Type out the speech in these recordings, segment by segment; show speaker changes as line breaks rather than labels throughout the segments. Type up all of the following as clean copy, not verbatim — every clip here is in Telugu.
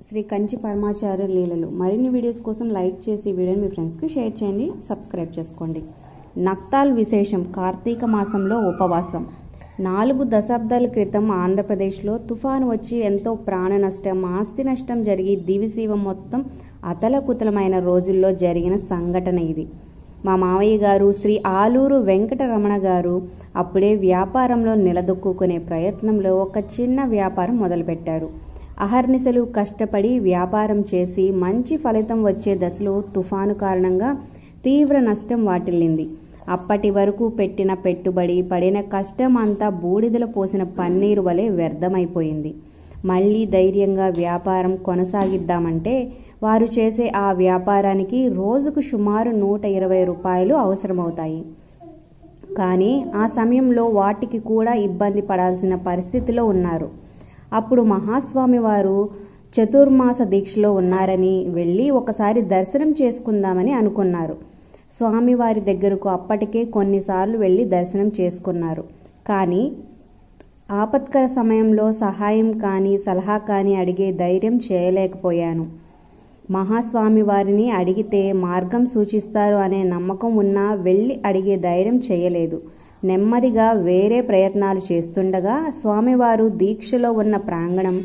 శ్రీ కంచి పరమాచార్య లీలలు. మరిన్ని వీడియోస్ కోసం లైక్ చేసి వీడియోని మీ ఫ్రెండ్స్కి షేర్ చేయండి, సబ్స్క్రైబ్ చేసుకోండి. నక్తాల్ విశేషం. కార్తీక మాసంలో ఉపవాసం. 4 దశాబ్దాల క్రితం ఆంధ్రప్రదేశ్లో తుఫాను వచ్చి ఎంతో ప్రాణ నష్టం, ఆస్తి నష్టం జరిగి దివిసీమ మొత్తం అతలకుతలమైన రోజుల్లో జరిగిన సంఘటన ఇది. మా మావయ్య గారు శ్రీ ఆలూరు వెంకటరమణ గారు అప్పుడే వ్యాపారంలో నిలదొక్కునే ప్రయత్నంలో ఒక చిన్న వ్యాపారం మొదలుపెట్టారు. అహర్నిశలు కష్టపడి వ్యాపారం చేసి మంచి ఫలితం వచ్చే దశలో తుఫాను కారణంగా తీవ్ర నష్టం వాటిల్లింది. అప్పటి వరకు పెట్టిన పెట్టుబడి, పడిన కష్టం అంతా బూడిదలో పోసిన పన్నీరు వలె వ్యర్థమైపోయింది. మళ్ళీ ధైర్యంగా వ్యాపారం కొనసాగిద్దామంటే వారు చేసే ఆ వ్యాపారానికి రోజుకు సుమారు 120 రూపాయలు అవసరమవుతాయి. కానీ ఆ సమయంలో వాటికి కూడా ఇబ్బంది పడాల్సిన పరిస్థితిలో ఉన్నారు. అప్పుడు మహాస్వామి వారు చతుర్మాస దీక్షలో ఉన్నారని వెళ్ళి ఒకసారి దర్శనం చేసుకుందామని అనుకున్నారు. స్వామివారి దగ్గరకు అప్పటికే కొన్నిసార్లు వెళ్ళి దర్శనం చేసుకున్నారు. కానీ ఆపత్కర సమయంలో సహాయం కానీ సలహా కానీ అడిగే ధైర్యం చేయలేకపోయాను. మహాస్వామి వారిని అడిగితే మార్గం సూచిస్తారు అనే నమ్మకం ఉన్నా వెళ్ళి అడిగే ధైర్యం చేయలేదు. నెమ్మదిగా వేరే ప్రయత్నాలు చేస్తుండగా స్వామివారు దీక్షలో ఉన్న ప్రాంగణం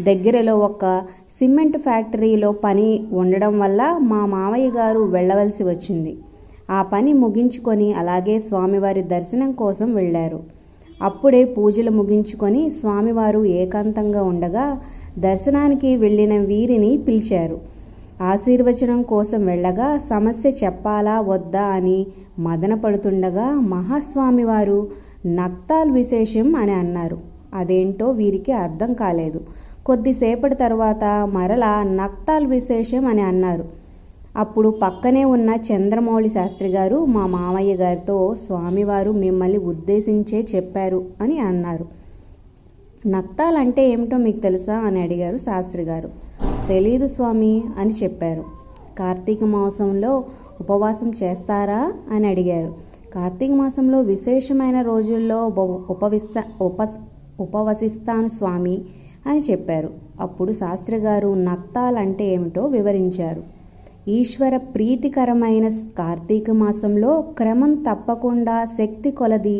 దగ్గరలో ఒక సిమెంట్ ఫ్యాక్టరీలో పని ఉండడం వల్ల మా మావయ్య గారు వెళ్ళవలసి వచ్చింది. ఆ పని ముగించుకొని అలాగే స్వామివారి దర్శనం కోసం వెళ్ళారు. అప్పుడే పూజలు ముగించుకొని స్వామివారు ఏకాంతంగా ఉండగా దర్శనానికి వెళ్ళిన వీరిని పిలిచారు. ఆశీర్వచనం కోసం వెళ్ళగా సమస్య చెప్పాలా వద్దా అని మదన పడుతుండగా మహాస్వామి వారు నక్తాల్ విశేషం అని అన్నారు. అదేంటో వీరికి అర్థం కాలేదు. కొద్దిసేపటి తర్వాత మరలా నక్తాల్ విశేషం అని అన్నారు. అప్పుడు పక్కనే ఉన్న చంద్రమౌళి శాస్త్రి గారు మా మామయ్య గారితో స్వామివారు మిమ్మల్ని ఉద్దేశించే చెప్పారు అని అన్నారు. నక్తాల్ అంటే ఏమిటో మీకు తెలుసా అని అడిగారు శాస్త్రి గారు. తెలీదు స్వామి అని చెప్పారు. కార్తీక మాసంలో ఉపవాసం చేస్తారా అని అడిగారు. కార్తీక మాసంలో విశేషమైన రోజుల్లో ఉపవసిస్తాను స్వామి అని చెప్పారు. అప్పుడు శాస్త్రి గారు నక్తాల్ అంటే ఏమిటో వివరించారు. ఈశ్వర ప్రీతికరమైన కార్తీక మాసంలో క్రమం తప్పకుండా శక్తి కొలది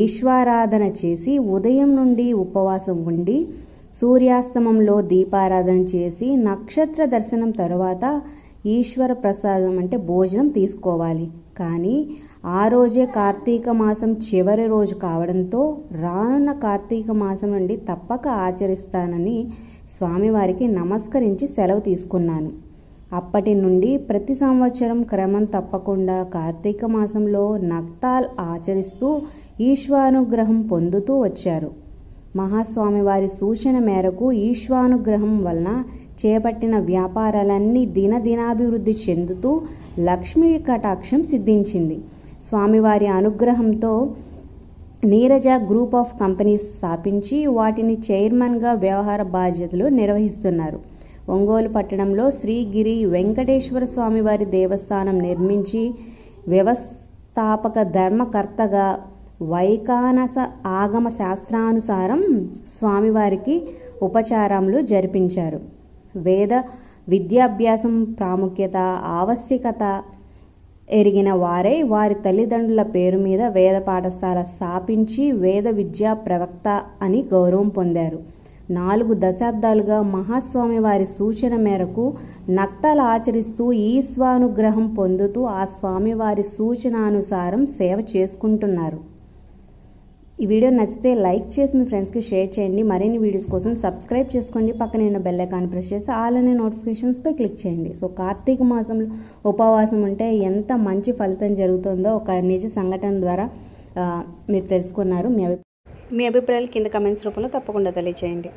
ఈశ్వరాధన చేసి ఉదయం నుండి ఉపవాసం ఉండి సూర్యాస్తమంలో దీపారాధన చేసి నక్షత్ర దర్శనం తరువాత ఈశ్వర ప్రసాదం అంటే భోజనం తీసుకోవాలి. కానీ ఆ రోజే కార్తీక మాసం చివరి రోజు కావడంతో రానున్న కార్తీక మాసం నుండి తప్పక ఆచరిస్తానని స్వామివారికి నమస్కరించి సెలవు తీసుకున్నాను. అప్పటి నుండి ప్రతి సంవత్సరం క్రమం తప్పకుండా కార్తీక మాసంలో నక్తాల్ ఆచరిస్తూ ఈశ్వరానుగ్రహం పొందుతూ వచ్చారు. మహాస్వామి వారి సూచన మేరకు ఈశ్వరానుగ్రహం వలన చేపట్టిన వ్యాపారాలన్నీ దినదినాభివృద్ధి చెందుతూ లక్ష్మీ కటాక్షం సిద్ధించింది. స్వామివారి అనుగ్రహంతో నీరజ గ్రూప్ ఆఫ్ కంపెనీస్ స్థాపించి వాటిని చైర్మన్గా వ్యవహార బాధ్యతలు నిర్వహిస్తున్నారు. ఒంగోలు పట్టణంలో శ్రీగిరి వెంకటేశ్వర స్వామివారి దేవస్థానం నిర్మించి వ్యవస్థాపక ధర్మకర్తగా వైకానస ఆగమ శాస్త్రానుసారం స్వామివారికి ఉపచారములు జరిపించారు. వేద విద్యాభ్యాసం ప్రాముఖ్యత, ఆవశ్యకత ఎరిగిన వారై వారి తల్లిదండ్రుల పేరు మీద వేద పాఠశాల స్థాపించి వేద విద్యా ప్రవక్త అని గౌరవం పొందారు. 4 దశాబ్దాలుగా మహాస్వామి వారి సూచన మేరకు నక్తాల్ ఆచరిస్తూ ఈశ్వరానుగ్రహం పొందుతూ ఆ స్వామివారి సూచనానుసారం సేవ చేసుకుంటున్నారు. ఈ వీడియో నచ్చితే లైక్ చేసి మీ ఫ్రెండ్స్కి షేర్ చేయండి. మరిన్ని వీడియోస్ కోసం సబ్స్క్రైబ్ చేసుకోండి. పక్కనే ఉన్న బెల్ ఐకాన్ ప్రెస్ చేసి ఆల్ అనే నోటిఫికేషన్స్పై క్లిక్ చేయండి. సో కార్తీక మాసంలో ఉపవాసం ఉంటే ఎంత మంచి ఫలితం జరుగుతుందో ఒక నిజ సంఘటన ద్వారా మీరు తెలుసుకున్నారు. మీ అభిప్రాయాలు కింద కమెంట్స్ రూపంలో తప్పకుండా తెలియచేయండి.